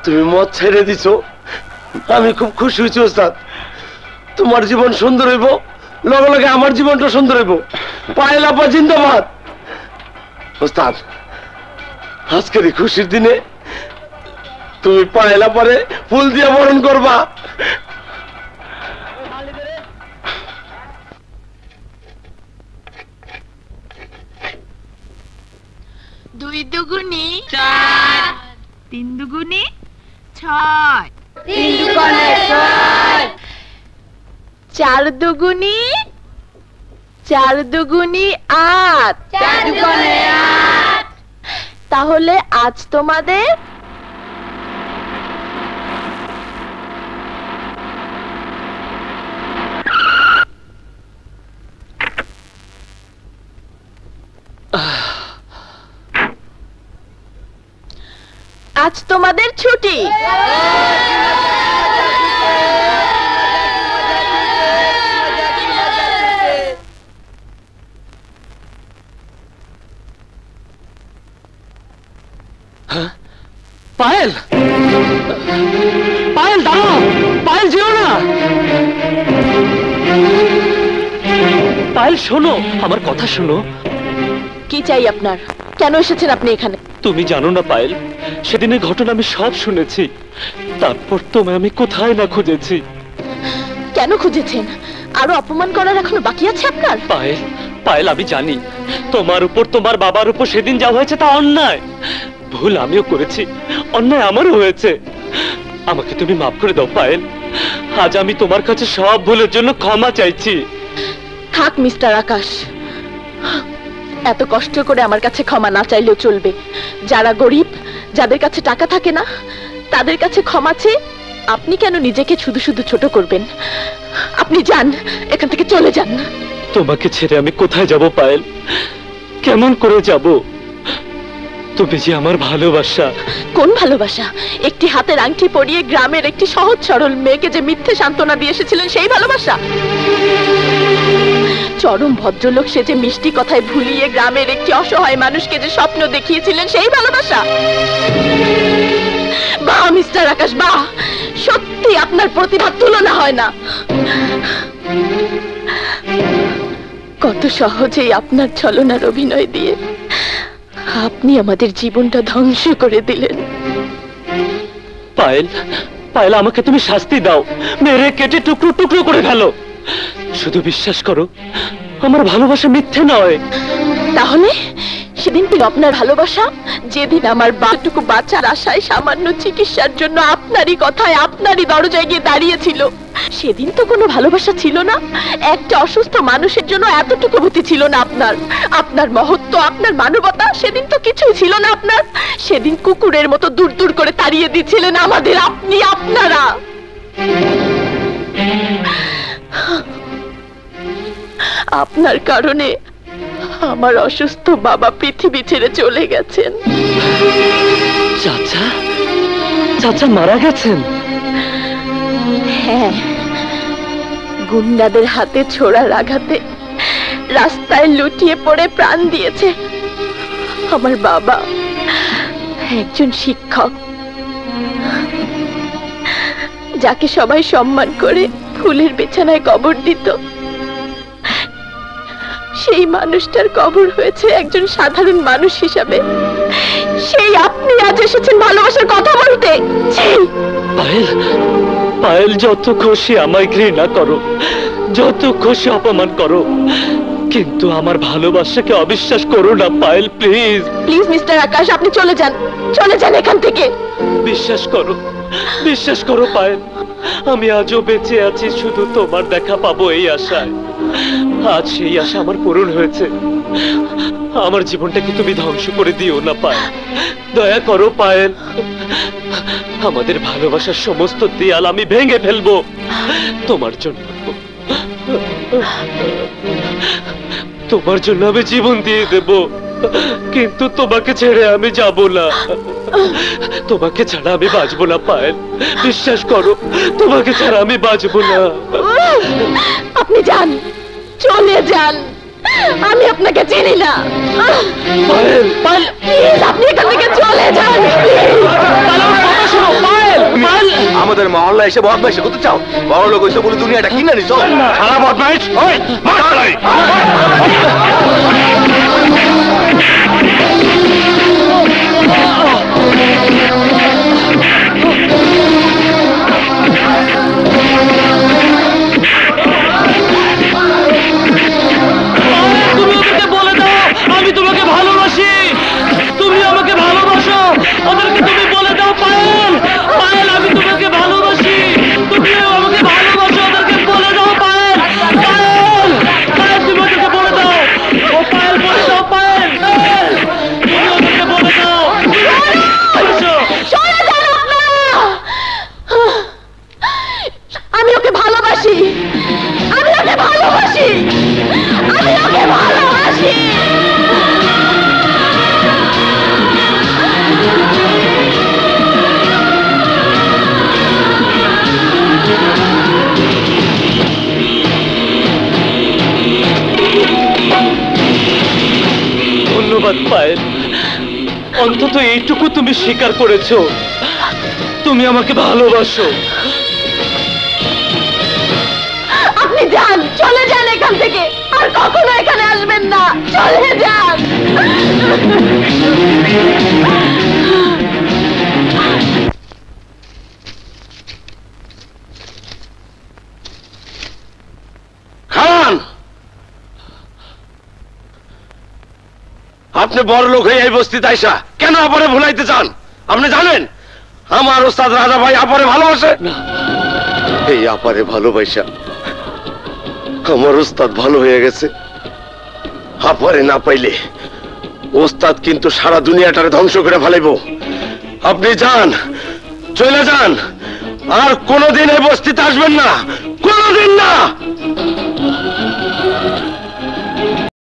তুমি মদ ছেড়ে দিছো, আমি খুব খুশি হয়েছি ওস্তাদ। তোমার জীবন সুন্দর হইব, লগে লগে আমার জীবনটা সুন্দর হইব। পায়েল আপা জিন্দাবাদ। ওস্তাদ, আজকের এই খুশির দিনে তুমি পায়েল আপারে ফুল দিয়ে বরণ করবা। দুই দুগুনি 4, 3 দুগুনি 6, 3 দুগুণে 6, 4 দুগুনি 8, 4 দুগুণে 8। তাহলে আজ তোমাদের আজ তোমাদের ছুটি। পায়েল, পায়েল দাঁড়াও, পায়েল যেও না। পায়েল শোনো, আমার কথা শোনো। কি চাই আপনার? কেন এসেছেন আপনি এখানে? তুমি জানো না পায়েল, সেদিনের ঘটনা আমি সব শুনেছি। তারপর তোমায় আমি কোথায় না খুঁজেছি। কেন খুঁজেছেন? আরো অপমান করার এখনো বাকি আছে আপনার? পায়েল, পায়েল আমি জানি তোমার উপর, তোমার বাবার উপর সেদিন যা হয়েছে তা অন্যায়। ভুল আমিও করেছি, অন্যায় আমারও হয়েছে। আমাকে তুমি মাফ করে দাও পায়েল। আজ আমি তোমার কাছে সব ভুলের জন্য ক্ষমা চাইছি। থাক মিস্টার আকাশ, এত কষ্ট করে আমার কাছে ক্ষমা না চাইলেও চলবে। যারা গরিব, যাদের কাছে টাকা থাকে না, তাদের কাছে ক্ষমা চেয়ে আপনি কেন নিজেকে শুধু শুধু ছোট করবেন? আপনি যান, এখান থেকে চলে যান। তোমাকে ছেড়ে আমি কোথায় যাব পায়েল? কেমন করে যাব? তুমি যে আমার ভালোবাসা। কোন ভালোবাসা? একটি হাতের আংটি পরিয়ে গ্রামের একটি সহজ সরল মেয়েকে যে মিথ্যে সান্ত্বনা দিয়ে এসেছিলেন, সেই ভালোবাসা? চরম ভদ্রলোক সে যে মিষ্টি কথায় ভুলিয়ে গ্রামের একটি অসহায় মানুষকে যে স্বপ্ন দেখিয়েছিলেন, সেই ভালোবাসা? বাহ মিস্টার আকাশ, বাহ! সত্যি আপনার প্রতিভার তুলনা হয় না। কত সহজেই আপনার ছলনার অভিনয় দিয়ে আপনি আমাদের জীবনটা ধ্বংস করে দিলেন। পায়েল, পায়েল আমাকে তুমি শাস্তি দাও, মেরে কেটে টুকরো টুকরো করে ফেলো। শুধু বিশ্বাস করো, আমার ভালোবাসা মিথ্যে নয়। তাহলে সেদিন কি আপনার ভালোবাসা, যেদিন আমার বাটুকু বাঁচার আশায় সামান্য চিকিৎসার জন্য আপনারই কথায় আপনারই দরজায় গিয়ে দাঁড়িয়েছিল, সেদিন তো কোনো ভালোবাসা ছিল না? একটা অসুস্থ মানুষের জন্য এতটুকু বুদ্ধি ছিল না আপনার? আপনার মহত্ব, আপনার মানবতা, সেদিন তো কিছুই ছিল না আপনার। সেদিন কুকুরের মতো দূর দূর করে তাড়িয়ে দিয়েছিলেন আমাদের আপনি, আপনারা। আপনার কারণে আমার অসুস্থ বাবা পৃথিবী ছেড়ে চলে গেছেন। চাচা, চাচা মারা গেছেন? হ্যাঁ, গুন্ডাদের হাতে ছোড়ার আঘাতে রাস্তায় লুটিয়ে পড়ে প্রাণ দিয়েছে আমার বাবা, একজন শিক্ষক, যাকে সবাই সম্মান করে ফুলের বিছানায় কবর দিত। সেই মানুষটার কবর হয়েছে একজন সাধারণ মানুষ হিসাবে। সেই আপনি আজ এসেছেন ভালোবাসার কথা বলতে? পায়েল, পায়েল যত খুশি আমায় ঘৃণা করো, যত খুশি অপমান করো, কিন্তু আমার ভালোবাসাকে অবিশ্বাস করো না পায়েল, প্লিজ। প্লিজ মিস্টার আকাশ, আপনি চলে যান, চলে যান এখান থেকে। বিশ্বাস করো, বিশ্বাস করো পায়েল, আমি আজও বেঁচে আছি শুধু তোমার দেখা পাবো এই আশায়। আজ সেই আশা আমার পূরণ হয়েছে। আমার জীবনটাকে তুমি ধ্বংস করে দিও না পায়েল, দয়া করো পায়েল। আমাদের ভালোবাসার সমস্ত দেয়াল আমি ভেঙে ফেলবো তোমার জন্য। তোমার জন্য আমি জীবন দিয়ে দেব, কিন্তু তোমাকে ছেড়ে আমি যাব না। তোমাকে ছাড়া আমি বাঁচবো না পায়েল, বিশ্বাস করো, তোমাকে ছাড়া আমি বাঁচবো না। আপনি যান, চলে যান, আমি আপনাকে চিনি না। পায়েল, প্লিজ আপনি এখান থেকে চলে যান। পোলা এসে বদমাইশি করতে চাও? বড় লোক হইছে বলে দুনিয়াটা কিনে নিছো? সারা বদমাইশ ওই মারাই। তুমি ওদেরকে বলে দাও আমি তোমাকে ভালোবাসি, তুমি আমাকে ভালোবাসো, ওদেরকে তুমি বলে দাও পায়েল, পায়েল আমি তোমাকে ভালোবাসি, তুমি আমাকে ভালোবাসো, ওদেরকে বলে দাও পায়েল, পায়েল, পায়েল তুমি ওদেরকে বলে দাও, ও পায়েল বলে দাও পায়েল, পায়েল তুমি ওদেরকে বলে দাও ভালোবাসো। আমি ওকে ভালোবাসি, আমি ওকে ভালোবাসি, আমি ওকে ভালোবাসি। ধন্যবাদ পায়েল, অন্তত এইটুকু তুমি স্বীকার করেছো তুমি আমাকে ভালোবাসো। আপনি যান, চলে যান এখান থেকে, আর কখনো এখানে আসবেন না, চলে যান। খান, আপনি বড় লোক হয়ে এই বস্তিতে আইসা কেন আপরে ভুলাইতে চান? আপনি জানেন আমার ওস্তাদ রাজা ভাই আপরে ভালোবাসে। এই আপারে ভালোবাসা আমার ওস্তাদ ভালো হয়ে গেছে। আপারে না পাইলে ওস্তাদ কিন্তু সারা দুনিয়াটারে ধ্বংস করে ফেলাইব। আপনি যান, চলে যান, আর কোনোদিন এই বস্তিতে আসবেন না, কোনোদিন না।